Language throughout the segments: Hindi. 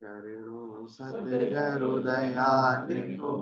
करुणो सतगुरु दयानिधो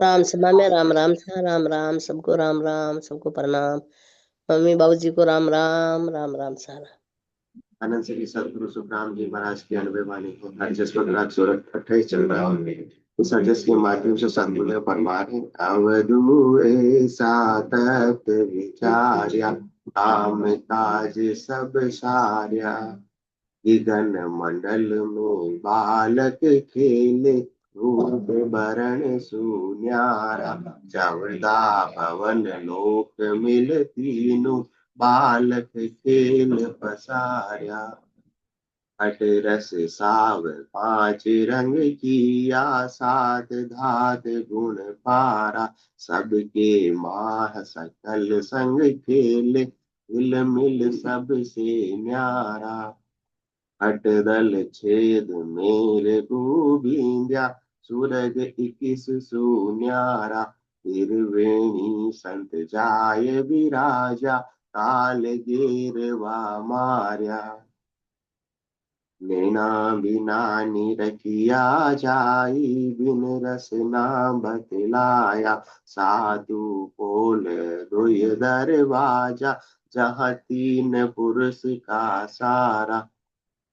राम सभा में राम राम था। राम राम सबको, राम राम सबको प्रणाम। मम्मी बाबूजी को राम राम, राम राम सारा। अनंत श्री सदगुरु सुखराम जी महाराज की अनबे वाणी को हरजस पकड़ा सूरत 28 चल रहा है। इस हरजस के माध्यम से सदगुरु ने फरमा रहे अवधू ऐसा तत्व विचार्या काम काज सब सार्या गगन मंडल में बालक खेले रूप बरण सुन्यारा चौदा भवन लोक मिल तीनों बालक खेल पसार्या अट रस साव पांच रंग किया सात धात गुण पारा सबके माह सकल संग खेले हिल मिल सबसे न्यारा अटदल छेद मेरे गोविंद्या सूरज 21 सुन्यारा त्रिवेणी संत जाय विराजा काल गिरवा मार्या नैना बिना निरखिया जाई बिन रस ना बतलाया साधु बोल दुय दरवाजा जहाँ तीन पुरुष का सारा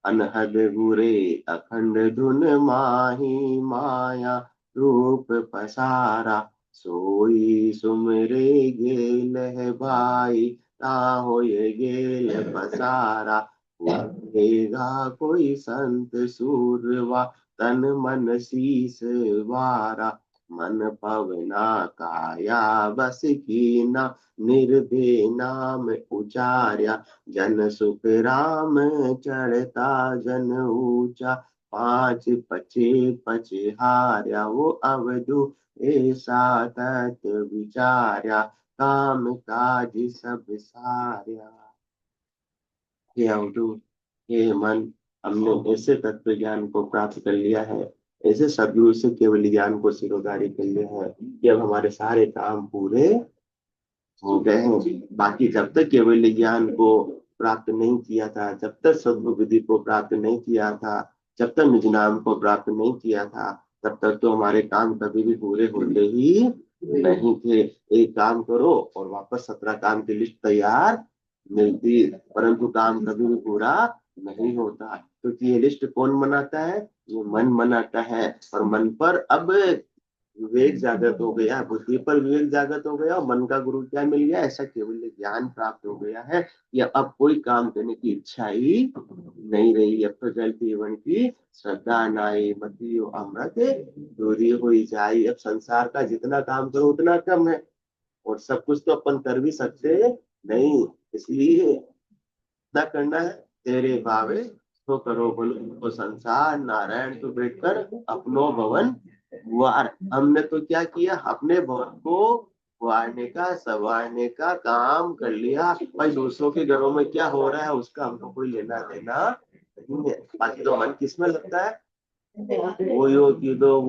अनहद बुरे अखंड धुन माही माया रूप पसारा सोई सुमरे गेल है भाई ताहो ये गेल पसारा देगा कोई संत सूरवा तन मन शीस वारा मन पवना काया बस कीना निर्भय नाम उचार्या जन सुख राम चढ़ता जन ऊंचा पांच पचे पचहार्या वो अवधु ऐसा तत्व विचार्या काम काज सब सार्या। हे अवधु, हे मन, हमने ऐसे तत्व ज्ञान को प्राप्त कर लिया है, ऐसे सदगुरु से केवल ज्ञान को सिरोधारी कर लिया है कि अब हमारे सारे काम पूरे हो गए हैं। बाकी जब तक केवल ज्ञान को प्राप्त नहीं किया था, जब तक सद्गुरु विधि को प्राप्त नहीं किया था, जब तक निज नाम को प्राप्त नहीं किया था, तब तक तो हमारे काम कभी भी पूरे होते ही नहीं थे। एक काम करो और वापस 17 काम की लिस्ट तैयार मिलती, परंतु काम कभी भी पूरा नहीं होता क्योंकि ये लिस्ट कौन बनाता है? ये मन बनाता है। और मन पर अब विवेक जागृत हो गया, बुद्धि पर विवेक जागृत हो गया और मन का गुरु क्या मिल गया? ऐसा केवल ज्ञान प्राप्त हो गया है कि अब कोई काम करने की इच्छा ही नहीं रही। अब तो जल जीवन की श्रद्धा नाई मतियो अमृत दूरी हो जाए। अब संसार का जितना काम करो उतना कम है और सब कुछ तो अपन कर भी सकते नहीं, इसलिए क्या करना है? तेरे भावे तो करो बोलो तो संसार नारायण तो बैठकर अपनो भवन वार। हमने तो क्या किया? अपने भवन को वारने का संवारने का काम कर लिया। भाई दूसरों के घरों में क्या हो रहा है उसका हमको कोई लेना देना नहीं है। बाकी तो मन किसमें लगता है? वो यो कीदो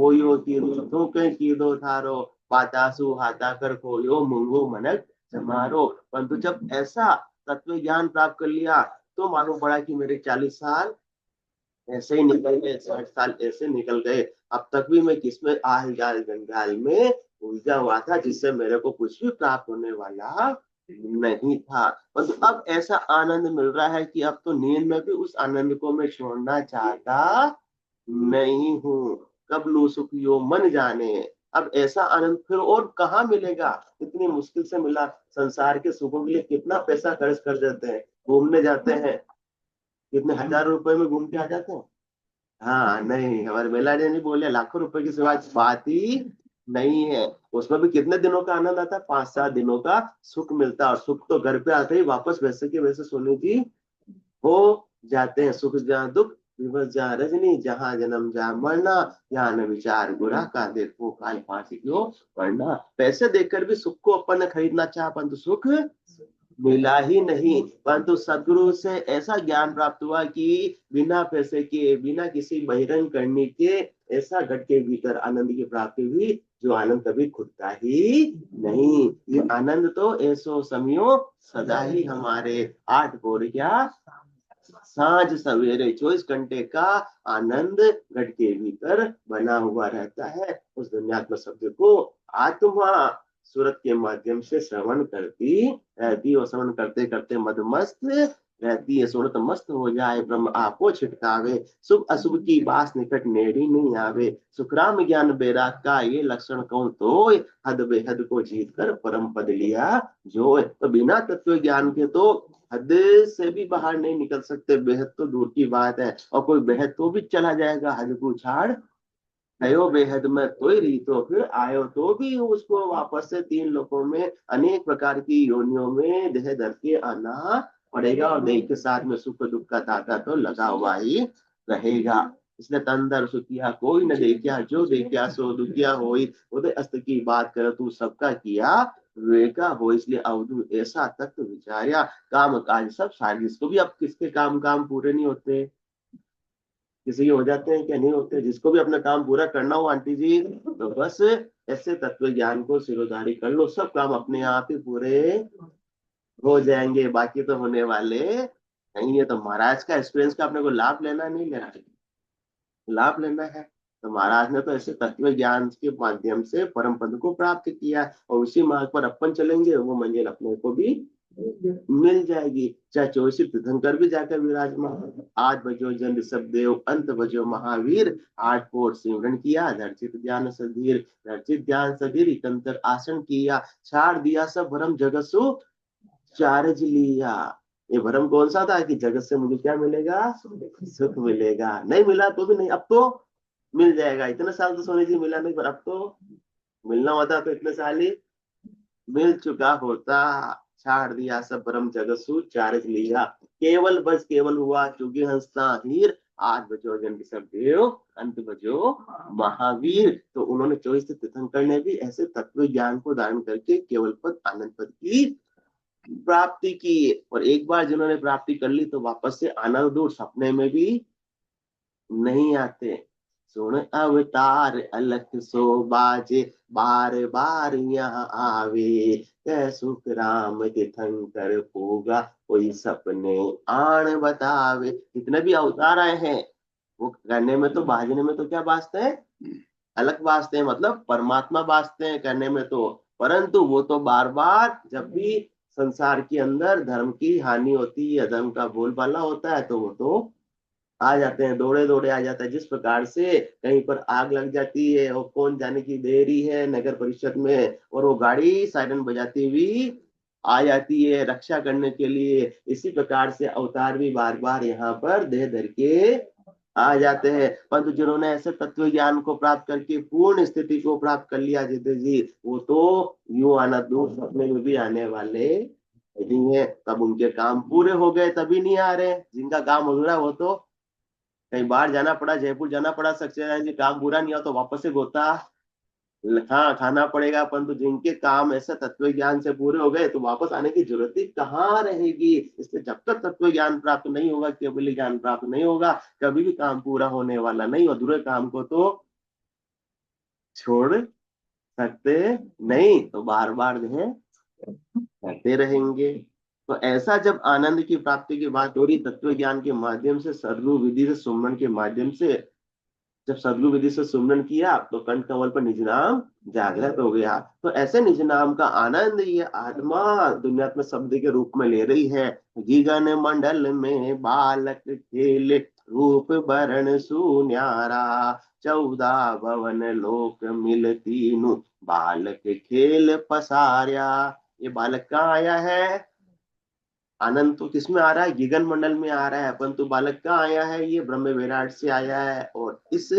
तो कहीं कीदो थारो पातासु हाथा कर खोयो मुंगो मनक जमारो। परंतु जब ऐसा तत्व ज्ञान प्राप्त कर लिया तो मालूम पड़ा कि मेरे 40 साल ऐसे ही निकल गए, 60 साल ऐसे निकल गए। अब तक भी मैं किसमें आल जाल जंजाल में उलझा हुआ था जिससे मेरे को कुछ भी प्राप्त होने वाला नहीं था। परंतु अब ऐसा आनंद मिल रहा है कि अब तो नींद में भी उस आनंद को मैं छोड़ना चाहता नहीं हूँ। कब लू सुखियो मन जाने। अब ऐसा आनंद फिर और कहाँ मिलेगा, इतनी मुश्किल से मिला। संसार के सुखों के लिए कितना पैसा खर्च कर देते हैं, घूमने जाते हैं, कितने हजार रुपए में घूम के आ जाते हैं। हाँ नहीं, हमारे बेला जी ने बोले लाखों रुपए की सिवा बात ही नहीं है। उसमें भी कितने दिनों का आनंद आता है, 5-7 दिनों का सुख मिलता है। और सुख तो घर पे आते ही वापस वैसे के वैसे सोने की हो जाते हैं। सुख जहाँ दुख विवश जहाँ रजनी, जहाँ जन्म जहाँ मरना, यहाँ न विचार बुरा का देखो काल फांसी क्यों पढ़ना। पैसे देकर भी सुख को अपन ने खरीदना चाहा, परंतु सुख मिला ही नहीं। परंतु सदगुरु से ऐसा ज्ञान प्राप्त हुआ कि बिना पैसे के, बिना किसी बहिरंग करने के ऐसा घट के भीतर आनंद की प्राप्ति हुई, जो आनंद कभी खुदता ही नहीं। ये आनंद तो ऐसो समियो सदा ही हमारे, 8 पौर क्या साँझ सवेरे 24 घंटे का आनंद घट के भीतर बना हुआ रहता है। उस दुनियात्मक शब्द को आत्मा सूरत के माध्यम से श्रवण करती रहती है। और श्रवण करते करते मदमस्त रहती है। सूरत मस्त हो जाए ब्रह्म आपो छिटकावे, शुभ अशुभ की बास निकट नेड़ी नहीं आवे। सुखराम ज्ञान बैराग का ये लक्षण कौन तो, हद बेहद को जीत कर परम पद लिया जो। तो बिना तत्व ज्ञान के तो हद से भी बाहर नहीं निकल सकते, बेहद तो दूर की बात है। और कोई बेहद तो भी चला जाएगा, हद को छाड़ आयो बेहद में कोई रही तो फिर आयो तो भी उसको वापस से 3 लोकों में अनेक प्रकार की योनियों में देह धर के आना पड़ेगा। और देह के साथ में सुख दुख का ताका तो लगा हुआ ही रहेगा। इसलिए तंदर सुखिया कोई न देखिया, जो देखिया सो दुखिया होई। उदय अस्त की बात कर तू सबका किया विवेका हो। इसलिए अवधु ऐसा तत्व विचार्या, काम काज सब सारी। इसको भी अब किसके काम पूरे नहीं होते, किसी के हो जाते हैं क्या नहीं होते। जिसको भी अपना काम पूरा करना हो आंटी जी, तो बस ऐसे तत्व ज्ञान को सिरोधारी कर लो, सब काम अपने आप ही पूरे हो जाएंगे। बाकी तो होने वाले नहीं है। तो महाराज का एक्सपीरियंस का अपने को लाभ लेना नहीं लेना, लाभ लेना है। तो महाराज ने तो ऐसे तत्व ज्ञान के माध्यम से परम पद को प्राप्त किया। और उसी मार्ग पर अपन चलेंगे, वो मंजिल अपने को भी मिल जाएगी। चाहे 24 तीर्थंकर भी जाकर विराजमान। आज बजो जन सब देव, अंत बजो महावीर। 8 कोट सिमरन किया, धरचित ज्ञान सधीर। धरचित ज्ञान सधीर इकंतर आसन किया। छाड़ दिया सब भरम जगसु चार्ज लिया। ये भरम कौन सा था कि जगत से मुझे क्या मिलेगा, सुख मिलेगा। नहीं मिला तो भी नहीं, अब तो मिल जाएगा। इतने साल तो सोनी जी मिला नहीं, पर अब तो मिलना होता तो इतने साल ही मिल चुका होता। छाड़ दिया सब भरम जगसु चार्ज लिया। केवल बस केवल हुआ चुगी हंसता हीर। आज बजो जन सब देव, अंत बजो महावीर। तो उन्होंने 24 तीर्थंकर ने भी ऐसे तत्व ज्ञान को धारण करके केवल पद आनंद पद की प्राप्ति की। और एक बार जिन्होंने प्राप्ति कर ली तो वापस से आनंद दूर सपने में भी नहीं आते। सुन अवतार अलख सो बाजे, बार बार यहाँ आवे। कै सुख राम तीर्थंकर होगा, कोई सपने आण बतावे। जितने भी अवतार आए हैं वो करने में तो, बाजने में तो क्या बाजते हैं, अलग बाजते हैं, मतलब परमात्मा बाजते हैं करने में तो। परंतु वो तो बार बार जब भी संसार के अंदर धर्म की हानि होती है, धर्म का बोलबाला होता है, तो वो तो आ जाते हैं, दौड़े दौड़े आ जाता है। जिस प्रकार से कहीं पर आग लग जाती है और कौन जाने की देरी है नगर परिषद में, और वो गाड़ी सायरन बजाती हुई आ जाती है रक्षा करने के लिए। इसी प्रकार से अवतार भी बार बार यहाँ पर देह धर के आ जाते हैं। परंतु जिन्होंने ऐसे तत्व ज्ञान को प्राप्त करके पूर्ण स्थिति को प्राप्त कर लिया जिते जी, वो तो यूं आना दूर सपने में भी आने वाले नहीं है। तब उनके काम पूरे हो गए तभी नहीं आ रहे। जिनका काम अधूरा वो तो कहीं बाहर जाना पड़ा, जयपुर जाना पड़ा, सक्सेना जी काम पूरा नहीं हुआ तो वापस से गोता हाँ खाना पड़ेगा। परंतु जिनके काम ऐसे तत्व ज्ञान से पूरे हो गए तो वापस आने की जरूरत ही कहाँ रहेगी। इसलिए जब तक तत्व ज्ञान प्राप्त नहीं होगा, केवल ज्ञान प्राप्त नहीं होगा, कभी भी काम पूरा होने वाला नहीं। अधूरे काम को तो छोड़ सकते नहीं, तो बार बार जो है करते रहेंगे। तो ऐसा जब आनंद की प्राप्ति की बात हो रही तत्व ज्ञान के माध्यम से, सर्व विधि से, सुमन के माध्यम से, जब सदगुरु विधि से सुमरन किया तो कंठ कमल पर निज नाम जागृत हो गया। तो ऐसे निज नाम का आनंद ये आत्मा दुनिया में शब्द के रूप में ले रही है। गगन मंडल में बालक खेले, रूप बरन सुन्यारा, 14 भवन लोक मिल तीनों, बालक खेल पसार्या। ये बालक कहाँ आया है? आनंद तो किसमें आ रहा है? गगन मंडल में आ रहा है, परंतु बालक कहाँ आया है? ये ब्रह्म विराट से आया है और इस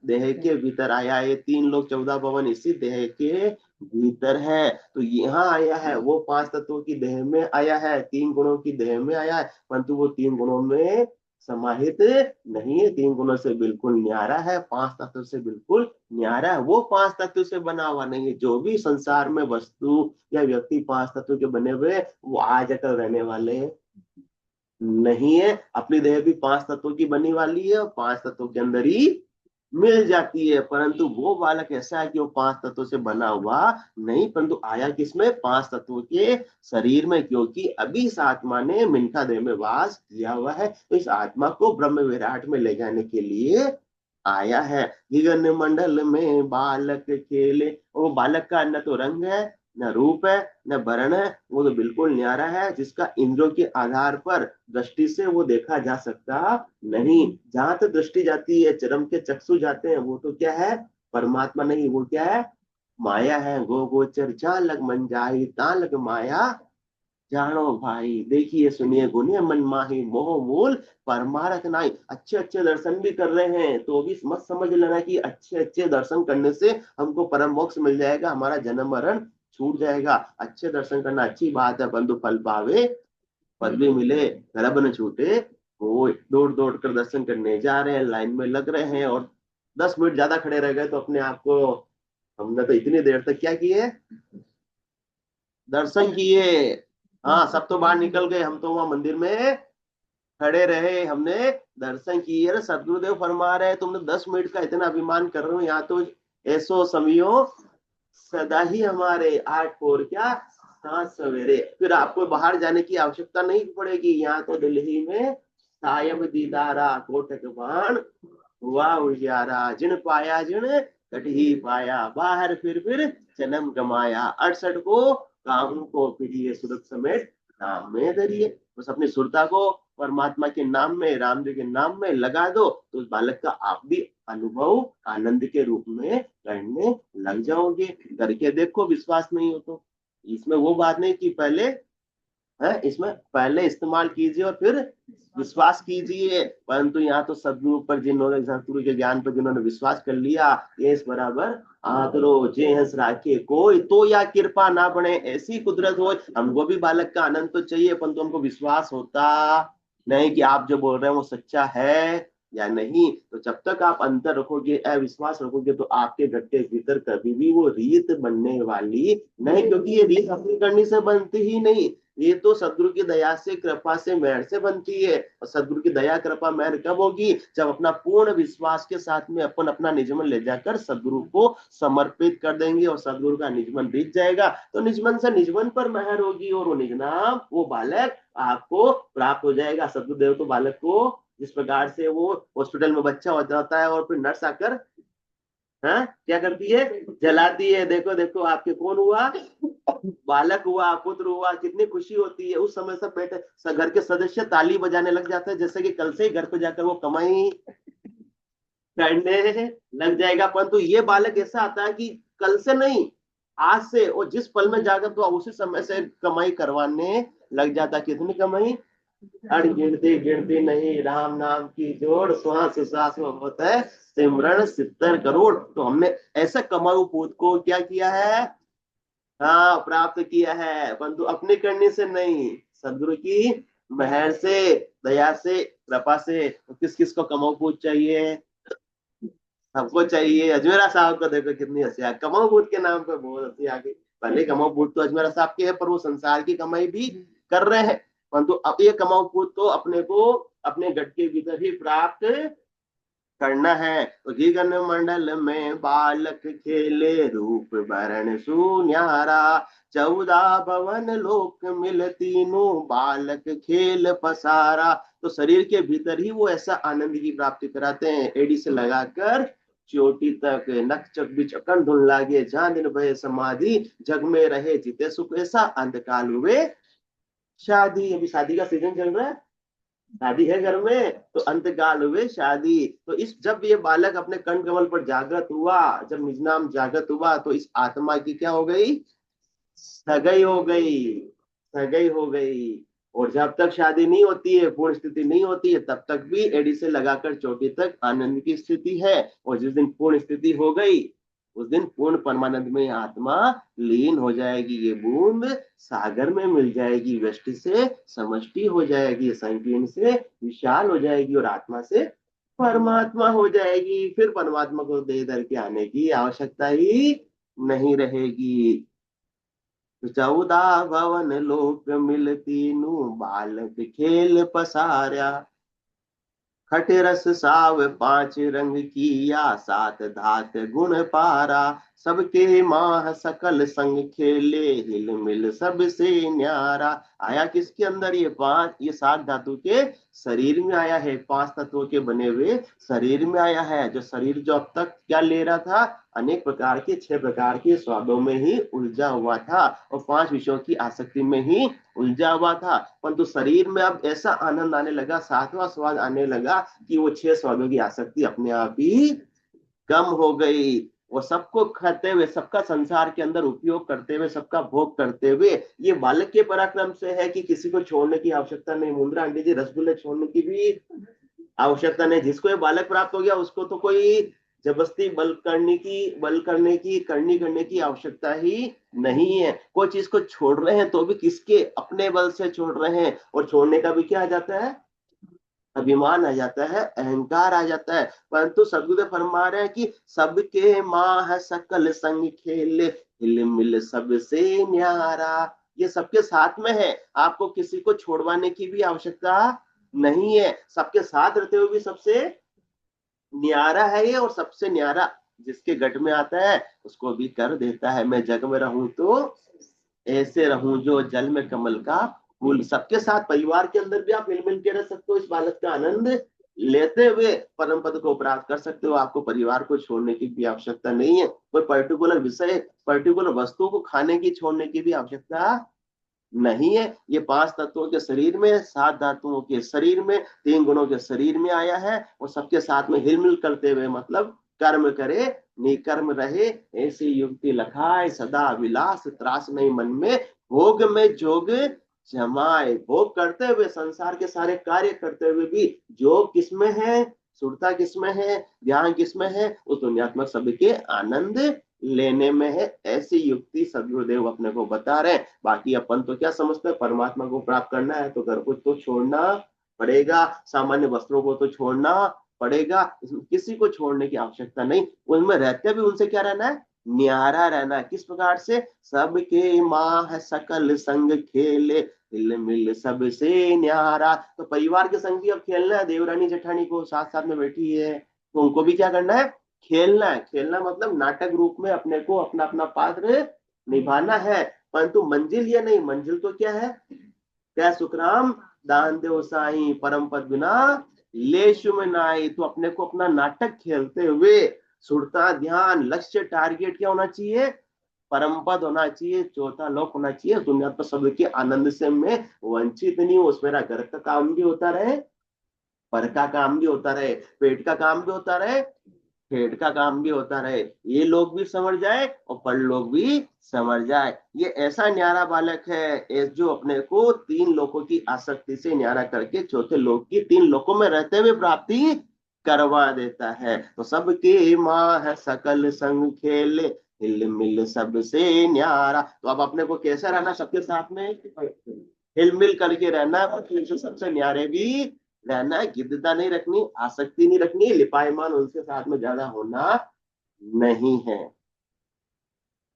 देह के भीतर आया है। ये 3 लोक 14 भवन इसी देह के भीतर है। तो यहाँ आया है, वो 5 तत्वों की देह में आया है, 3 गुणों की देह में आया है, परंतु वो 3 गुणों में समाहित नहीं है। 3 गुणों से बिल्कुल न्यारा है, 5 तत्व से बिल्कुल न्यारा है। वो 5 तत्व से बना हुआ नहीं है। जो भी संसार में वस्तु या व्यक्ति 5 तत्व के बने हुए, वो आज कल रहने वाले नहीं है। अपनी देह भी 5 तत्वों की बनी वाली है और 5 तत्वों के अंदर ही मिल जाती है। परंतु वो बालक ऐसा है कि वो 5 तत्वों से बना हुआ नहीं, परंतु आया किसमें? 5 तत्वों के शरीर में, क्योंकि अभी इस आत्मा ने मिनखा देह में वास किया हुआ है। तो इस आत्मा को ब्रह्म विराट में ले जाने के लिए आया है। गगन मंडल में बालक खेले, वो बालक का न तो रंग है, न रूप है, न वर्ण है, वो तो बिल्कुल न्यारा है, जिसका इंद्रियों के आधार पर दृष्टि से वो देखा जा सकता नहीं। जहां तक दृष्टि जाती है, चरम के चक्षु जाते हैं, वो तो क्या है? परमात्मा नहीं, वो क्या है? माया है। गो गोचर जहाँ लग मन जाई, ता लग माया जानो भाई। देखिए सुनिए गुनिए मन माही, मोह मूल परमारथ नाई। अच्छे अच्छे दर्शन भी कर रहे हैं तो भी मत समझ लेना कि अच्छे अच्छे दर्शन करने से हमको परम मोक्ष मिल जाएगा, हमारा जन्म मरण छूट जाएगा। अच्छे दर्शन करना अच्छी बात है, बंधु फल पावे, पदवी मिले, गर्भ न छूटे। वो दौड़ दौड़ कर दर्शन करने जा रहे हैं, लाइन में लग रहे हैं और 10 मिनट ज्यादा खड़े रह गए तो अपने आप को, हमने तो इतनी देर तक क्या किए? दर्शन किए। हाँ, सब तो बाहर निकल गए, हम तो वहां मंदिर में खड़े रहे, हमने दर्शन किए। अरे सदगुरुदेव फरमा रहे हैं, तुमने 10 मिनट का इतना अभिमान कर रहे हो, यहाँ तो ऐसो समियो सदा ही हमारे, 8 पोर क्या 7 सवेरे। फिर आपको बाहर जाने की आवश्यकता नहीं पड़ेगी। यहाँ तो दिल्ली में सायब दीदारा, कोटक बाण हुआ उजियारा, जिन पाया जिन कट ही पाया, बाहर फिर जन्म गमाया, 68 को कामों को फिरिए, सुरत समेत नाम में धरिए। बस अपनी सुरता को परमात्मा के नाम में, राम जी के नाम में लगा दो, तो उस बालक का आप भी अनुभव आनंद के रूप में करने लग जाओगे। करके देखो, विश्वास नहीं हो तो। इसमें वो बात नहीं कि पहले है, इसमें पहले इस्तेमाल कीजिए और फिर विश्वास कीजिए। परंतु यहाँ तो सदगुरु पर जिन्होंने, सदगुरु के ज्ञान पर जिन्होंने विश्वास कर लिया, ये इस बराबर आदरो जे हंस राखे कोई, तो या कृपा ना बने, ऐसी कुदरत हो। हमको भी बालक का आनंद तो चाहिए, परंतु हमको विश्वास होता नहीं कि आप जो बोल रहे हैं वो सच्चा है या नहीं। तो जब तक आप अंतर रखोगे, अविश्वास रखोगे, तो आपके घर के भीतर कभी भी वो रीत बनने वाली नहीं, क्योंकि ये रीत अपनी करनी से बनती ही नहीं। ये तो सदगुरु की दया से, कृपा से, मेहर से बनती है। और सदगुरु की दया कृपा मेहर कब होगी? जब अपना पूर्ण विश्वास के साथ में अपन अपना निजमन ले जाकर सदगुरु को समर्पित कर देंगे और सदगुरु का निजमन बीत जाएगा, तो निजमन से निजमन पर मेहर होगी और वो निजनाम, वो बालक आपको प्राप्त हो जाएगा। सदगुरुदेव तो बालक को जिस प्रकार से वो हॉस्पिटल में बच्चा हो जाता है और फिर नर्स आकर हाँ क्या करती है? जलाती है। देखो देखो आपके कौन हुआ? बालक हुआ, पुत्र हुआ, कितनी खुशी होती है। उस समय सब बेटे घर के सदस्य ताली बजाने लग जाते हैं, जैसे कि कल से ही घर पे जाकर वो कमाई करने लग जाएगा। परंतु ये बालक ऐसा आता है कि कल से नहीं, आज से, और जिस पल में जाकर तो उसी समय से कमाई करवाने लग जाता। कितनी कमाई? गिनती गिनती नहीं, राम नाम की जोड़, श्वास श्वास में होता है सिमरण 70 करोड़। तो हमने ऐसा कमाऊ पूत को क्या किया है? हाँ, प्राप्त किया है, परंतु अपनी करने से नहीं, सदगुरु की मेहर से, दया से, कृपा से। तो किस किस को कमाऊ पूत चाहिए? सबको चाहिए। अजमेरा साहब को देखो कितनी हंसी आ, कमाऊ भूत के नाम पे बहुत हंसी आ गई। पहले कमाऊ भूत तो अजमेरा साहब के है, पर वो संसार की कमाई भी कर रहे हैं। परंतु अब ये कमाऊ भूत तो अपने को अपने गट के भीतर ही प्राप्त करना है। तो गगन मंडल में बालक खेले, रूप भरण सुन्यारा, 14 भवन लोक मिल तीनों, बालक खेल पसारा। तो शरीर के भीतर ही वो ऐसा आनंद की प्राप्ति कराते हैं। एड़ी से लगाकर चोटी तक नक चक बिचकन धुन लागे, जहां दिन भय समाधि, जग में रहे जीते सुख ऐसा, अंतकाल हुए शादी। अभी शादी का सीजन चल रहा है, शादी है घर में, तो अंतकाल हुए शादी। तो इस जब ये बालक अपने कंठ कमल पर जागृत हुआ, जब निज नाम जागृत हुआ, तो इस आत्मा की क्या हो गई, सगाई हो गई, सगाई हो गई। और जब तक शादी नहीं होती है, पूर्ण स्थिति नहीं होती है, तब तक भी एड़ी से लगाकर चोटी तक आनंद की स्थिति है। और जिस दिन पूर्ण स्थिति हो गई, उस दिन पूर्ण परमानंद में आत्मा लीन हो जाएगी। ये बूंद सागर में मिल जाएगी, व्यष्टि से समष्टि हो जाएगी, संकीर्ण से विशाल हो जाएगी, और आत्मा से परमात्मा हो जाएगी। फिर परमात्मा को दे धर के आने की आवश्यकता ही नहीं रहेगी। चौदा भवन लोक मिलती नु, बालक खेल पसारा, खट रस साव पांच रंग किया, सात धात गुण पारा, सबके माह सकल संग खेले, हिल मिल सबसे न्यारा। आया किसके अंदर, ये पांच, ये सात धातु के शरीर में आया है, पांच तत्वों के बने हुए शरीर में आया है। जो शरीर जो अब तक क्या ले रहा था, अनेक प्रकार के, छह प्रकार के स्वादों में ही उलझा हुआ था, और पांच विषयों की आसक्ति में ही उलझा हुआ था। परंतु शरीर में अब ऐसा आनंद आने लगा, सातवां स्वाद आने लगा, कि वो छह स्वादों की आसक्ति अपने आप ही कम हो गई। वो सबको खाते हुए, सबका संसार के अंदर उपयोग करते हुए, सबका भोग करते हुए, ये बालक के पराक्रम से है कि किसी को छोड़ने की आवश्यकता नहीं। मुंद्रा आंटी जी, रसगुल्ले छोड़ने की भी आवश्यकता नहीं। जिसको ये बालक प्राप्त हो गया, उसको तो कोई जबरदस्ती करने की आवश्यकता ही नहीं है। कोई चीज को छोड़ रहे हैं तो भी किसके, अपने बल से छोड़ रहे हैं। और छोड़ने का भी क्या आ जाता है, अभिमान आ जाता है, अहंकार आ जाता है। परंतु सदगुरुदेव फरमा रहे हैं कि सबके माँ है सकल संग खेले, हिल मिल सबसे न्यारा। ये सबके साथ में है, आपको किसी को छोड़वाने की भी आवश्यकता नहीं है। सबके साथ रहते हुए भी सबसे न्यारा है ये, और सबसे न्यारा जिसके गट में आता है उसको भी कर देता है। मैं जग में रहूं तो ऐसे रहूं जो जल में कमल का फूल। सबके साथ, परिवार के अंदर भी आप मिल मिल के रह सकते हो, इस बालक का आनंद लेते हुए परम पद को प्राप्त कर सकते हो। आपको परिवार को छोड़ने की भी आवश्यकता नहीं है, कोई पर्टिकुलर विषय, पर्टिकुलर वस्तु को खाने की छोड़ने की भी आवश्यकता नहीं है। ये पांच तत्वों के शरीर में, सात धातुओं के शरीर में, तीन गुणों के शरीर में आया है, और सबके साथ में हिलमिल करते हुए, मतलब कर्म करे निकर्म रहे, ऐसी युक्ति लखाए, सदा विलास त्रास नहीं मन में, भोग में जोग जमाए। भोग करते हुए, संसार के सारे कार्य करते हुए भी जोग किसमें है, सुरता किसमें है, ध्यान किसमें है, उस दुनियात्मक सभी के आनंद लेने में है। ऐसी युक्ति सदगुरुदेव अपने को बता रहे हैं। बाकी अपन तो क्या समझते हैं, परमात्मा को प्राप्त करना है तो घर को तो छोड़ना पड़ेगा, सामान्य वस्त्रों को तो छोड़ना पड़ेगा, किसी को छोड़ने की आवश्यकता नहीं। उनमें रहते भी उनसे क्या रहना है, न्यारा रहना है। किस प्रकार से, सबके माँ है सकल संग खेले, हिल मिल सबसे न्यारा। तो परिवार के संग भी अब खेलना है। देवरानी जेठानी को साथ साथ में बैठी है, तो उनको भी क्या करना है, खेलना है। खेलना मतलब नाटक रूप में अपने को अपना अपना पात्र निभाना है। परंतु मंजिल ये नहीं, मंजिल तो क्या है, क्या सुखराम, दान देव साई परम पद बिना लेशु में नाई। तो अपने को अपना नाटक खेलते हुए, सुरता ध्यान लक्ष्य टारगेट क्या होना चाहिए, परम पद होना चाहिए, चौथा लोक होना चाहिए। दुनिया पर सबके आनंद से मैं वंचित नहीं हूँ। उसमें मेरा घर का काम भी होता रहे, पर का काम भी होता रहे, पेट का काम भी होता रहे, हेड का काम भी होता रहे, ये लोग भी समझ जाए और पर लोग भी समझ जाए। ये ऐसा न्यारा बालक है जो अपने को तीन लोकों की आसक्ति से न्यारा करके चौथे लोक की, तीन लोकों में रहते हुए प्राप्ति करवा देता है। तो सबके माँ है सकल संग खेले, हिल मिल सबसे न्यारा। तो अब अपने को कैसे रहना, सबके साथ में हिल मिल करके रहना है, और सबसे न्यारे भी रहना है। गिद्धता नहीं रखनी, आसक्ति नहीं रखनी, लिपायमान उनके साथ में ज्यादा होना नहीं है।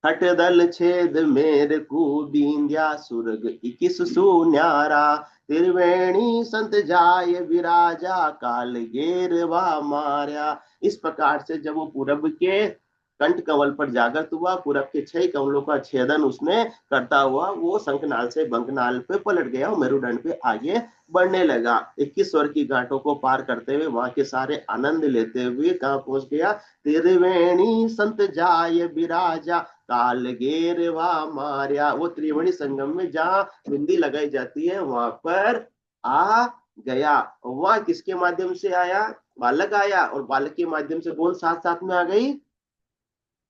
हट दल छेद मेर को दींद्या, सुरग इकिस सुन्यारा, त्रिवेणी संत जाय विराजा, काल गेरवा मार्या। इस प्रकार से जब वो पूरब के कंठ कमल पर जागृत हुआ, पूरब के 6 कमलों का छेदन उसने करता हुआ वो शंखनाल से बंकनाल पे पलट गया और मेरुदंड पे आगे बढ़ने लगा। 21 स्वर की घाटों को पार करते हुए, वहां के सारे आनंद लेते हुए कहाँ पहुंच गया? त्रिवेणी संत जाय विराजा, काल गेरवा मारिया। वो त्रिवेणी संगम में जहाँ बिंदी लगाई जाती है वहां पर आ गया। वह किसके माध्यम से आया? बालक आया, और बालक के माध्यम से कौन साथ साथ में आ गई?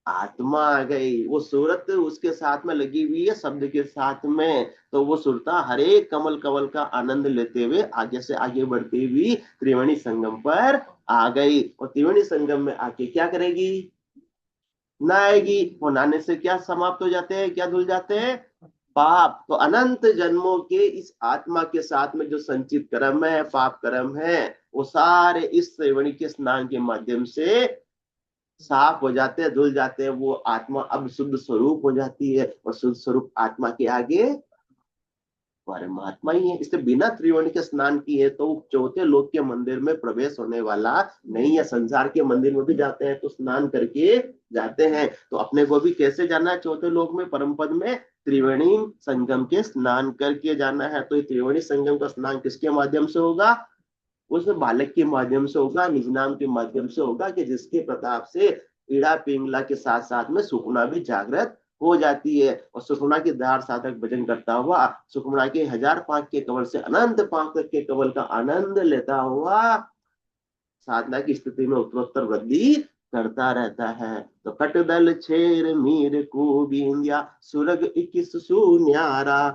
आत्मा आ गई। वो सूरत उसके साथ में लगी हुई है शब्द के साथ में, तो वो सुरता हर एक कमल कमल का आनंद लेते हुए आगे से आगे बढ़ती हुई त्रिवेणी संगम पर आ गई। और त्रिवेणी संगम में आके क्या करेगी? नहाएगी। और नहाने से क्या समाप्त हो जाते हैं, क्या धुल जाते हैं? पाप। तो अनंत जन्मों के इस आत्मा के साथ में जो संचित कर्म है, पाप कर्म है, वो सारे इस त्रिवेणी के स्नान के माध्यम से साफ हो जाते हैं, धुल जाते हैं। वो आत्मा अब शुद्ध स्वरूप हो जाती है, और शुद्ध स्वरूप आत्मा के आगे परमात्मा ही है। इससे बिना त्रिवेणी के स्नान किए तो चौथे लोक के मंदिर में प्रवेश होने वाला नहीं है। संसार के मंदिर में भी जाते हैं तो स्नान करके जाते हैं, तो अपने को भी कैसे जाना है चौथे लोक में, परम पद में? त्रिवेणी संगम के स्नान करके जाना है। तो ये त्रिवेणी संगम का स्नान किसके माध्यम से होगा? उस बालक के माध्यम से होगा, निज नाम के माध्यम से होगा, कि जिसके प्रताप से ईड़ा पिंगला के साथ साथ में सुखना भी जागृत हो जाती है। और सुखना की दार साधक भजन करता हुआ सुखना के 1000 पांख के कमल से अनंत पांख तक के कमल का आनंद लेता हुआ साधना की स्थिति में उत्तरोत्तर वृद्धि करता रहता है। तो कटदल छेर मीर को बिंदिया, सुरग 21 सुन्यारा,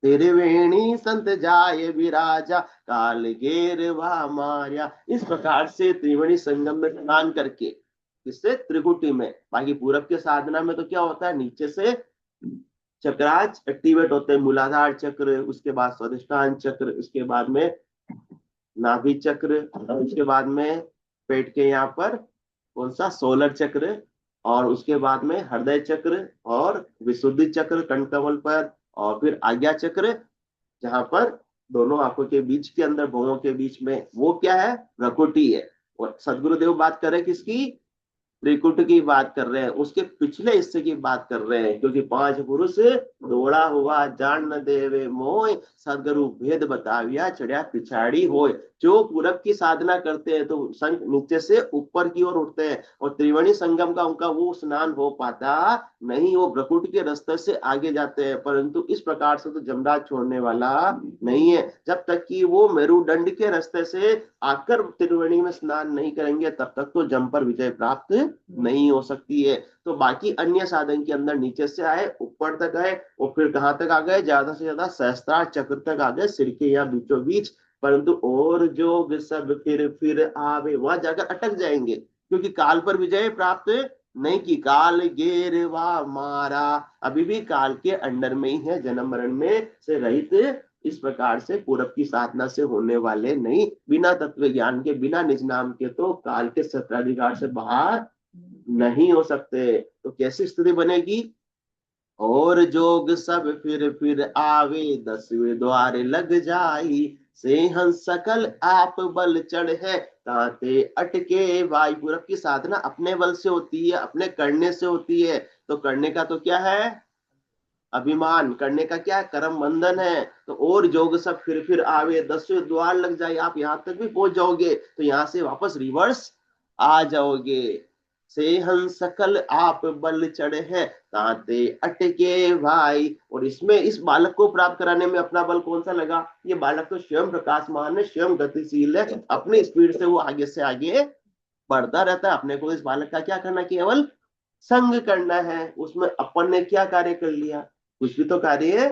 त्रिवेणी संत जाय विराजा, काल घेरवा मारिया। इस प्रकार से त्रिवेणी संगम में स्नान करके, इससे त्रिकुटी में, बाकी पूरब के साधना में तो क्या होता है, नीचे से चक्राज एक्टिवेट होते हैं, मूलाधार चक्र, उसके बाद स्वादिष्ठान चक्र, उसके बाद में नाभि चक्र, उसके बाद में पेट के यहाँ पर कौन सा, सोलर चक्र, और उसके बाद में हृदय चक्र, और विशुद्धि चक्र कंठकमल पर, और फिर आज्ञा चक्र जहां पर दोनों आंखों के बीच के अंदर, भौहों के बीच में, वो क्या है? प्रकृति है। और सदगुरुदेव बात कर रहे हैं किसकी? त्रिकुट की बात कर रहे हैं, उसके पिछले हिस्से की बात कर रहे हैं। क्योंकि 5 पुरुष दौड़ा हुआ जान न देवे मोय, सदगुरु भेद बताविया चढ़िया पिछाड़ी होय। जो पूरब की साधना करते हैं तो संग नीचे से ऊपर की ओर उठते हैं, और त्रिवेणी संगम का उनका वो स्नान हो पाता नहीं, वो प्रकुट के रास्ते से आगे जाते हैं। परंतु इस प्रकार से तो जमराज छोड़ने वाला नहीं है। जब तक कि वो मेरुदंड के रास्ते से आकर त्रिवेणी में स्नान नहीं करेंगे, तब तक तो जम पर विजय प्राप्त नहीं हो सकती है। तो बाकी अन्य साधन के अंदर नीचे से आए, ऊपर तक आए, और फिर कहां तक आ गए? ज्यादा से ज्यादा सहस्त्रार चक्र तक आ गए, सिर के या बीचों बीच। परंतु और जो सब फिर आवे, वहां जाकर अटक जाएंगे, क्योंकि काल पर विजय प्राप्त नहीं की। काल गेरवा मारा, अभी भी काल के अंडर में ही है, जन्म मरण में से रहित। इस प्रकार से पूरब की साधना से होने वाले नहीं, बिना तत्व ज्ञान के, बिना निज नाम के तो काल के सत्राधिकार से बाहर नहीं हो सकते। तो कैसी स्थिति बनेगी? और जोग सब फिर आवे, 10वें द्वार लग जाई, से हंस सकल आप बल चढ़ है, ताते अटके वाई। पूरब की साधना अपने बल से होती है, अपने करने से होती है। तो करने का तो क्या है? अभिमान। करने का क्या? कर्म बंधन है। तो और जोग सब फिर आवे, 10वें द्वार लग जाए, आप यहां तक भी पहुंच जाओगे, तो यहां से वापस रिवर्स आ जाओगे। से हम सकल आप बल चढ़े हैं, ताते अटके भाई। और इसमें इस बालक को प्राप्त कराने में अपना बल कौन सा लगा? ये बालक तो स्वयं प्रकाशमान है, स्वयं गतिशील है, अपनी स्पीड से वो आगे से आगे बढ़ता रहता है। अपने को इस बालक का क्या करना? केवल संग करना है। उसमें अपन ने क्या कार्य कर लिया? कुछ भी तो कार्य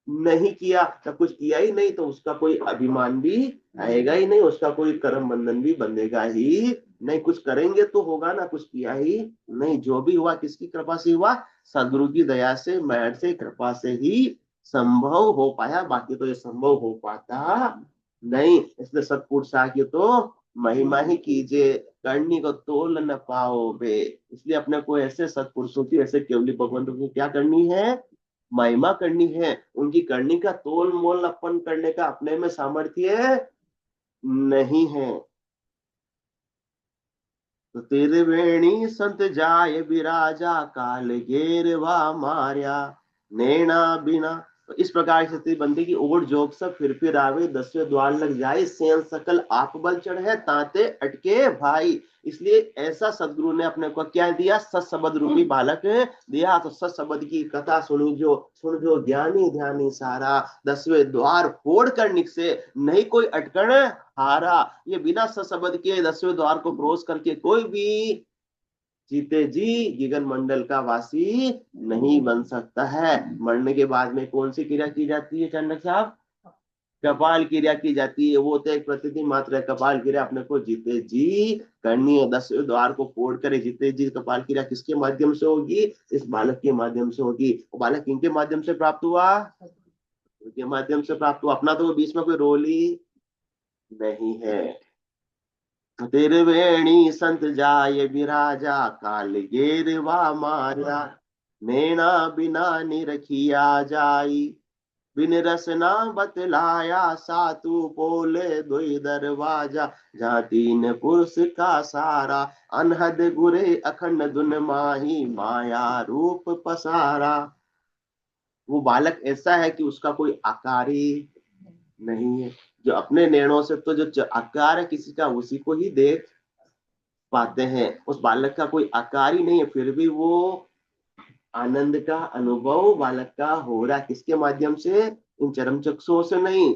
नहीं किया। जब कुछ किया ही नहीं तो उसका कोई अभिमान भी आएगा ही नहीं, उसका कोई कर्म बंधन भी बंधेगा ही नहीं। कुछ करेंगे तो होगा ना, कुछ किया ही नहीं। जो भी हुआ किसकी कृपा से हुआ? सदगुरु की दया से, मेहर से, कृपा से ही संभव हो पाया। बाकी तो ये संभव हो पाता नहीं। इसलिए सतपुरुष की तो महिमा ही कीजिए, करनी को तोल न पाओ बे। इसलिए अपने को ऐसे सतपुरुषों की, ऐसे केवली भगवंतों की क्या करनी है? महिमा करनी है। उनकी करनी का तोल मोल अपन करने का अपने में सामर्थ्य नहीं है। तो तेरे वेणी संत जाय विराजा काल घेरवा मार्या नैना बिना। तो इस प्रकार से स्थिति बनती कि ओढ़ जोग सब फिर आवे 10वें द्वार लग जाए सेन सकल आप बल चढ़े ताते अटके भाई। इसलिए ऐसा सदगुरु ने अपने को क्या दिया, सत्सबद रूपी बालक दिया। तो सत्सबद की कथा सुन जो ज्ञानी ध्यानी सारा 10वें द्वार फोड़ कर निकसे नहीं कोई अटकण हारा। ये बिना सत्सबद के 10वें द्वार को क्रॉस करके कोई भी जीते जी गगन मंडल का वासी नहीं बन सकता है। मरने के बाद में कौन सी क्रिया की जाती है चंडक साहब? कपाल क्रिया की जाती है। वो तो एक प्रतिथि मात्र है। कपाल क्रिया अपने को जीते जी करनी है। 10वें द्वार को फोड़ करे जीते जी कपाल क्रिया किसके माध्यम से होगी? इस बालक के माध्यम से होगी। वो बालक किनके माध्यम से प्राप्त हुआ? के माध्यम से प्राप्त हुआ। अपना तो बीच में कोई रोल ही नहीं है। तेरे वेणी संत जाय विराजा काल गेरवा मारा नैना बिना निरखिया जाई बिन रसना बतलाया सातु पोले दुई दरवाजा जहाँ तीन पुरुष का सारा अनहद गुरे अखंड दुन माही माया रूप पसारा। वो बालक ऐसा है कि उसका कोई आकार ही नहीं है। जो अपने नैनों से तो जो आकार है किसी का उसी को ही देख पाते हैं। उस बालक का कोई आकार ही नहीं है, फिर भी वो आनंद का अनुभव बालक का हो रहा है। किसके माध्यम से? इन चरम चक्षुओं से नहीं,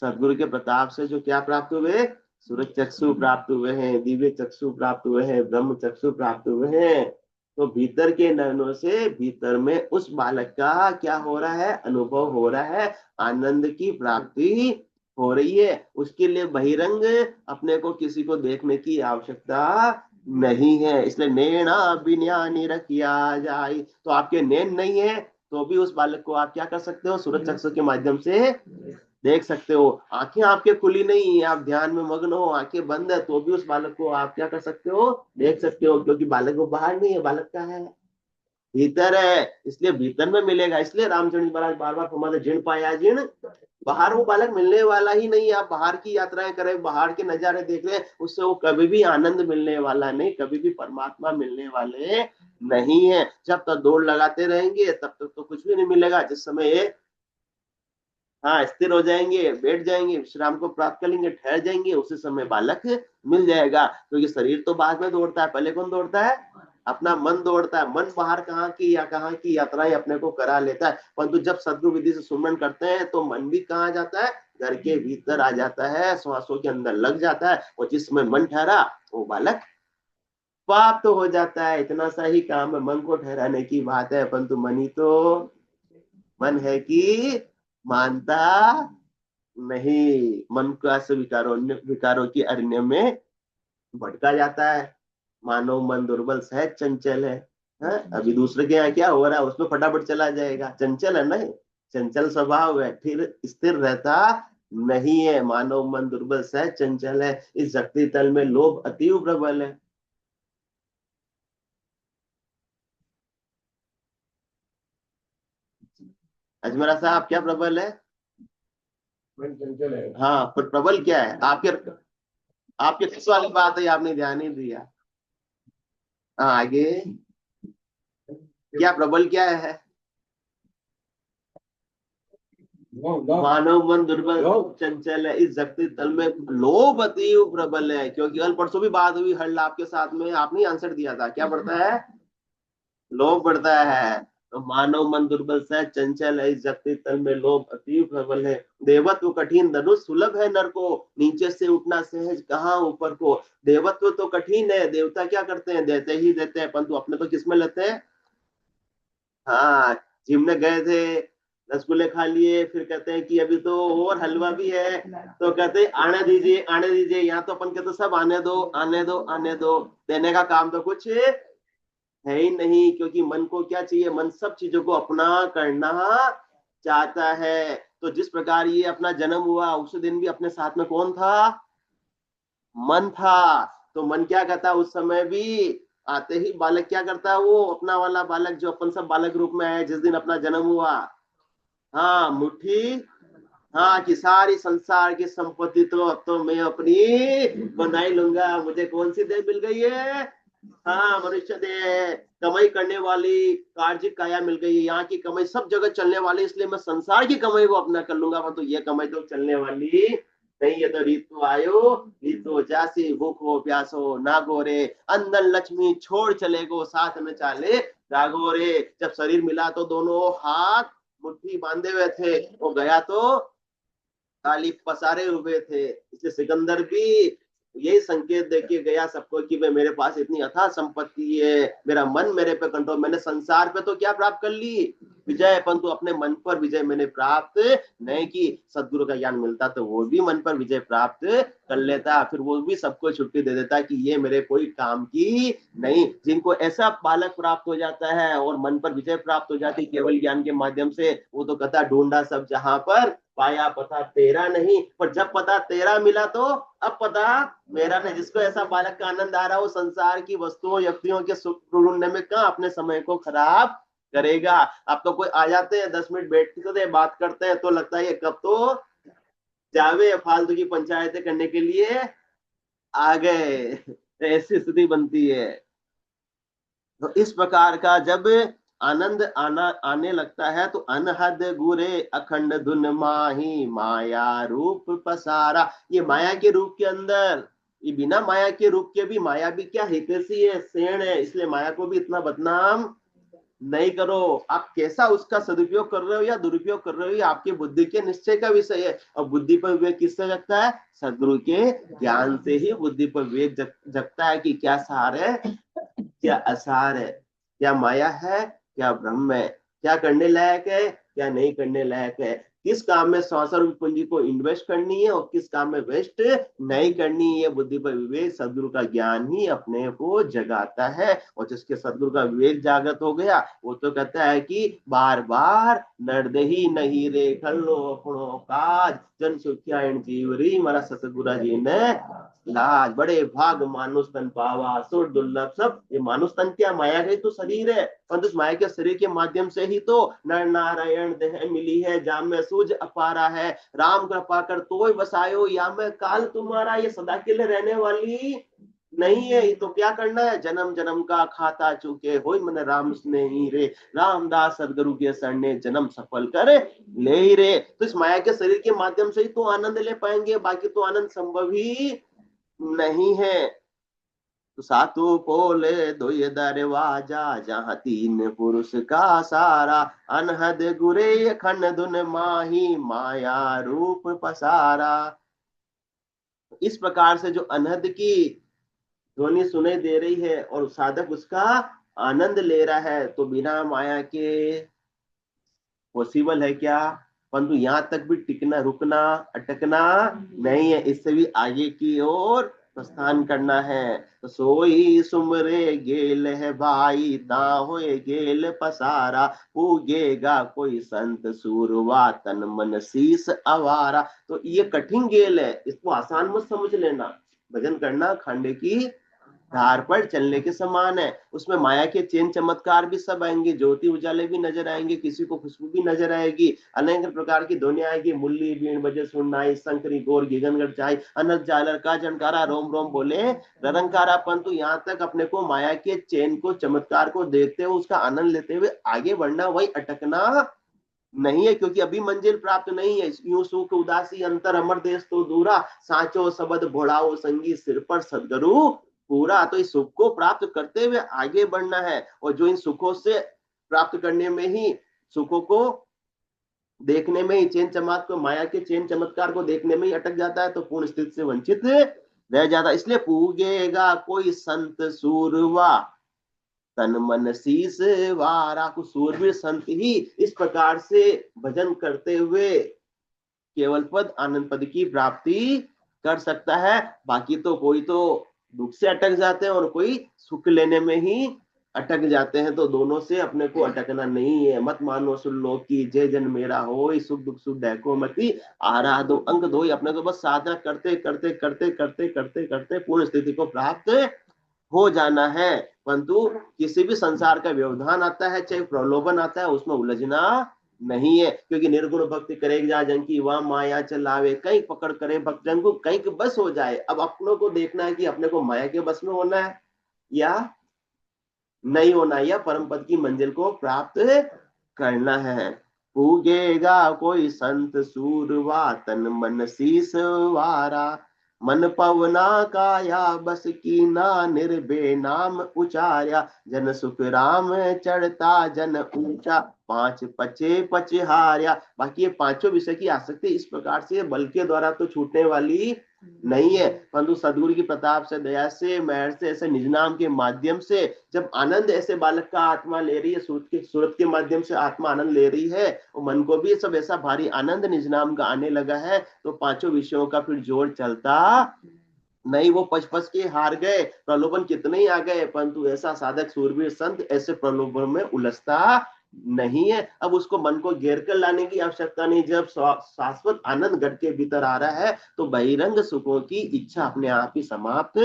सदगुरु के प्रताप से जो क्या प्राप्त हुए? सूरज चक्षु प्राप्त हुए हैं, दिव्य चक्षु प्राप्त हुए हैं, ब्रह्म चक्षु प्राप्त हुए हैं। तो भीतर के नयनों से भीतर में उस बालक का क्या हो रहा है? अनुभव हो रहा है, आनंद की प्राप्ति हो रही है। उसके लिए बहिरंग अपने को किसी को देखने की आवश्यकता नहीं है। इसलिए नैना बिना निरखिया जाए। तो आपके नैन नहीं है तो भी उस बालक को आप क्या कर सकते हो? सूरज चक्षु के माध्यम से देख सकते हो। आंखें आपके खुली नहीं है, आप ध्यान में मग्न हो, आंखें बंद है, तो भी उस बालक को आप क्या कर सकते हो? देख सकते हो। क्योंकि बालक वो बाहर नहीं है, बालक का है भीतर है। इसलिए भीतर में मिलेगा। इसलिए रामचंद्र जी महाराज बार बार फरमाते जिन पाया जिन बाहर। वो बालक मिलने वाला ही नहीं है। आप बाहर की यात्राएं करें, बाहर के नजारे देख रहे हैं, उससे वो कभी भी आनंद मिलने वाला नहीं, कभी भी परमात्मा मिलने वाले नहीं है। जब तक दौड़ लगाते रहेंगे तब तक तो कुछ भी नहीं मिलेगा। जिस समय हाँ स्थिर हो जाएंगे, बैठ जाएंगे, विश्राम को प्राप्त कर लेंगे, ठहर जाएंगे, उसी समय बालक मिल जाएगा। क्योंकि शरीर तो बाद में दौड़ता है, पहले कौन दौड़ता है? अपना मन दौड़ता है। मन बाहर कहाँ की यात्राएं अपने को करा लेता है। परंतु जब सद्गुरु विधि से सुमरन करते हैं तो मन भी कहाँ जाता है? घर के भीतर आ जाता है, श्वासों के अंदर लग जाता है। और जिसमें मन ठहरा वो बालक पाप तो हो जाता है। इतना सा ही काम है मन को ठहराने की बात है। परंतु मन ही तो मन है कि मानता नहीं। मन का से विकारों की अरण्य में भटका जाता है। मानव मन दुर्बल सहज चंचल है। अभी दूसरे के यहाँ क्या हो रहा है उसमें फटाफट चला जाएगा। चंचल है ना, चंचल स्वभाव है, फिर स्थिर रहता नहीं है। मानव मन दुर्बल सहज चंचल है, इस शक्ति तल में लोभ अति प्रबल है। अजमेरा साहब क्या प्रबल है? हाँ, पर प्रबल क्या है? आपके किस वाली बात है, आपने ध्यान नहीं दिया। हाँ आगे, क्या प्रबल क्या है? मानव मन दुर्बल चंचल है, इस शक्ति तल में लोभ अति प्रबल है। क्योंकि कल परसों भी बात हुई हर आपके साथ में, आपने आंसर दिया था। क्या बढ़ता है? लोभ बढ़ता है। तो मानव मन दुर्बल से चंचल है, इस शक्ति तल में लोभ अति प्रबल है। देवत्व कठिन धनुष सुलभ है नर को, नीचे से उठना सहज कहाँ ऊपर को। देवत्व तो कठिन है, देवता क्या करते हैं? देते ही देते हैं, परंतु अपने तो किसमें लेते हैं? हाँ, जिम में गए थे, रसगुल्ले खा लिए, फिर कहते हैं कि अभी तो और हलवा भी है, तो कहते हैं आने दीजिए। यहाँ तो अपन कहते सब आने दो आने दो आने दो। देने का काम तो कुछ है ही नहीं। क्योंकि मन को क्या चाहिए? मन सब चीजों को अपना करना चाहता है। तो जिस प्रकार ये अपना जन्म हुआ उस दिन भी अपने साथ में कौन था? मन था। तो मन क्या करता उस समय भी? आते ही बालक क्या करता है? वो अपना वाला बालक जो अपन सब बालक रूप में है जिस दिन अपना जन्म हुआ, हाँ मुट्ठी हाँ, कि सारी संसार की संपत्ति तो अब तो मैं अपनी बना ही लूंगा। मुझे कौन सी देह मिल गई है? हाँ, मनुष्य देह, कमाई करने वाली कार्जिक काया मिल गई है। यहाँ की कमाई सब जगह चलने वाली, इसलिए मैं संसार की कमाई को अपना कर लूंगा, परंतु ये कमाई तो चलने वाली नहीं है। तो ऋतु आयो ऋतु जासी, भूखो प्यासो ना गोरे, अंदर लक्ष्मी छोड़ चले गो, साथ में चाले जागोरे। जब शरीर मिला तो दोनों हाथ मुट्ठी बांधे हुए थे, वो गया तो ताली पसारे हुए थे। इसलिए सिकंदर भी यही संकेत देके गया सबको कि भाई मेरे पास इतनी अथाह संपत्ति है, मेरा मन मेरे पे कंट्रोल, मैंने संसार पे तो क्या प्राप्त कर ली? विजय, परंतु अपने मन पर विजय मैंने प्राप्त नहीं की। सदगुरु का ज्ञान मिलता तो वो भी मन पर विजय प्राप्त कर लेता, फिर वो भी सबको छुट्टी दे देता कि ये मेरे कोई काम की नहीं। जिनको ऐसा बालक प्राप्त हो जाता है और मन पर विजय प्राप्त हो जाती केवल ज्ञान के माध्यम से, वो तो कहता ढूंढा सब जहां पर पाया पता तेरा नहीं, पर जब पता तेरा मिला तो अब पता मेरा नहीं। जिसको ऐसा बालक का आनंद आ रहा हो संसार की वस्तुओं व्यक्तियों के सुख ढूंढने में, कहाँ अपने समय को खराब करेगा। अब तो कोई आ जाते हैं 10 मिनट बैठते थे बात करते हैं तो लगता है ये कब तो जावे, फालतू की पंचायतें करने के लिए आ गए। ऐसी स्थिति बनती है। तो इस प्रकार का जब आनंद आने लगता है तो अनहद गुरे अखंड धुन माही, माया रूप पसारा। ये माया के रूप के अंदर, ये बिना माया के रूप के भी माया भी क्या हितैषी है, सेण है, इसलिए माया को भी इतना बदनाम नहीं करो। आप कैसा उसका सदुपयोग कर रहे हो या दुरुपयोग कर रहे हो, ये आपकी बुद्धि के निश्चय का विषय है। और बुद्धि पर विवेक किससे जगता है? सदगुरु के ज्ञान से ही बुद्धि पर विवेक जगता है कि क्या सार है, क्या असार है, क्या माया है, क्या ब्रह्म है, क्या करने लायक है, क्या नहीं करने लायक है, किस काम में संसार पूंजी को इन्वेस्ट करनी है और किस काम में वेस्ट नहीं करनी है। बुद्धि पर विवेक सदगुरु का ज्ञान ही अपने को जगाता है। और जिसके सदगुरु का विवेक जागृत हो गया वो तो कहता है कि बार बार नर्द ही नहीं रे खल्लो अपनो काज, जन सुखिया जीवरी मारा सतगुरु जी ने लाज। बड़े भाग मानुष तन पावा सुर दुर्लभ सब। ये मानुष तन क्या, माया का ही तो शरीर है, परंतु उस माया के शरीर के माध्यम से ही तो नर नारायण देह मिली है, जाम में सूझ अपारा है, राम कृपा कर तो बसायो, या में काल तुम्हारा। ये सदा के लिए रहने वाली नहीं है। ये तो क्या करना है, जन्म जन्म का खाता चुके हो मन राम स्नेही रे, रामदास सदगुरु के शरण ने जन्म सफल कर ले ही रे। तो इस माया के शरीर के माध्यम से ही तो आनंद ले पाएंगे, बाकी तो आनंद संभव ही नहीं है। तो सातु पोले दोय दरवाजा, जहाँ तीन पुरुष का सारा, अनहद गुरे खंड धुन माही, माया रूप पसारा। इस प्रकार से जो अनहद की ध्वनि सुनाई दे रही है और साधक उसका आनंद ले रहा है, तो बिना माया के पॉसिबल है क्या? परंतु यहाँ तक भी टिकना, रुकना, अटकना नहीं है, इससे भी आगे की ओर प्रस्थान करना है। तो सोई सुमरे गेल है भाई, दाहोए गेल पसारा, पूगेगा कोई संत सूरवा, तन मन शीस अवारा। तो ये कठिन गेल है, इसको आसान मत समझ लेना। भजन करना खांडे की धार पर चलने के समान है। उसमें माया के चेन चमत्कार भी सब आएंगे, ज्योति उजाले भी नजर आएंगे, किसी को खुशबू भी नजर आएगी, अनेक प्रकार की ध्वनि आएगी, मुरली बीण बजे सुननाई, शंकरी गोर गिगनगढ़ चाय, अनंत जालर का जनकारा, रोम रोम बोले ररंकारा। परंतु यहाँ तक अपने को माया के चेन को, चमत्कार को देखते हुए उसका आनंद लेते हुए आगे बढ़ना, वही अटकना नहीं है, क्योंकि अभी मंजिल प्राप्त नहीं है। यूं सुख उदासी अंतर अमर देश तो दूरा, साचो सबद भोड़ाओ संगी सिर पर सदगुरु पूरा। तो इस सुख को प्राप्त करते हुए आगे बढ़ना है। और जो इन सुखों से प्राप्त करने में ही, सुखों को देखने में ही, चेन चमत्कार को, माया के चेन चमत्कार को देखने में ही अटक जाता है, तो पूर्ण स्थिति से वंचित रह जाता। इसलिए पूगेगा कोई संत सूरवा, तन मन शीस वारा। को सूरवीर संत ही इस प्रकार से भजन करते हुए केवल पद, आनंद पद की प्राप्ति कर सकता है। बाकी तो कोई तो दुख से अटक जाते हैं और कोई सुख लेने में ही अटक जाते हैं। तो दोनों से अपने को अटकना नहीं है। मत मानो सुन लो की जय जन मेरा हो, सुख दुख सुख देखो मती आराधो अंक दो। अपने को बस साधना करते करते करते करते करते करते पूर्ण स्थिति को प्राप्त हो जाना है। परंतु किसी भी संसार का व्यवधान आता है, चाहे प्रलोभन आता है, उसमें उलझना नहीं है, क्योंकि निर्गुण भक्ति करे जा जन की वह माया चलावे, कहीं पकड़ करे भक्त जन को, कहीं के बस हो जाए। अब अपनों को देखना है कि अपने को माया के बस में होना है या नहीं होना, या परम पद की मंजिल को प्राप्त करना है। पूगेगा कोई संत सूरवा, तन मन शीस वारा, मन पवना काया बस की ना, निर्भय नाम उचार्या, जन सुख राम चढ़ता जन ऊंचा, पांच पचे पचहार्या। बाकी ये पांचों विषय की आसक्ति इस प्रकार से बल के द्वारा तो छूटने वाली नहीं है, परंतु सदगुरु की प्रताप से, दया से, मेहर से, ऐसे निज नाम के माध्यम से जब आनंद ऐसे बालक का आत्मा ले रही है, सूरत के माध्यम से आत्मा आनंद ले रही है, और मन को भी सब ऐसा भारी आनंद निज नाम का आने लगा है, तो पांचों विषयों का फिर जोर चलता नहीं। वो पच पच के हार गए, प्रलोभन कितने ही आ गए, परंतु ऐसा साधक सूरवीर संत ऐसे प्रलोभन में उलझता नहीं है। अब उसको मन को घेर कर लाने की आवश्यकता नहीं। जब शाश्वत आनंद घट के भीतर आ रहा है, तो बहिरंग सुखों की इच्छा अपने आप ही समाप्त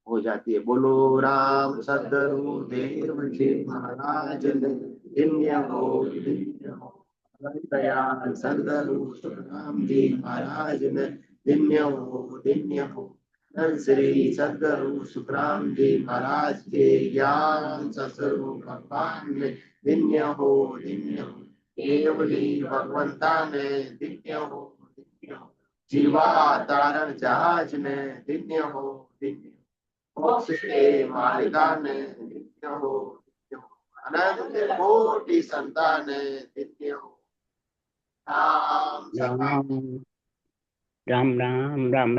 हो जाती है। बोलो राम सदगुरु देव जी महाराज दयाल सदगुरु राम जी महाराज दिन्य हो। श्री सदगुरु सुखराम जी महाराज के ज्ञान सतगुरु भगवान ने दिन्य हो। केवली भगवंता ने दिन्य हो। जीवा तारण जहाज ने दिन्य हो। मोक्ष के मालिका ने दिन्य हो। अनंत कोटि संतान ने दिन्य हो। राम राम राम राम राम राम।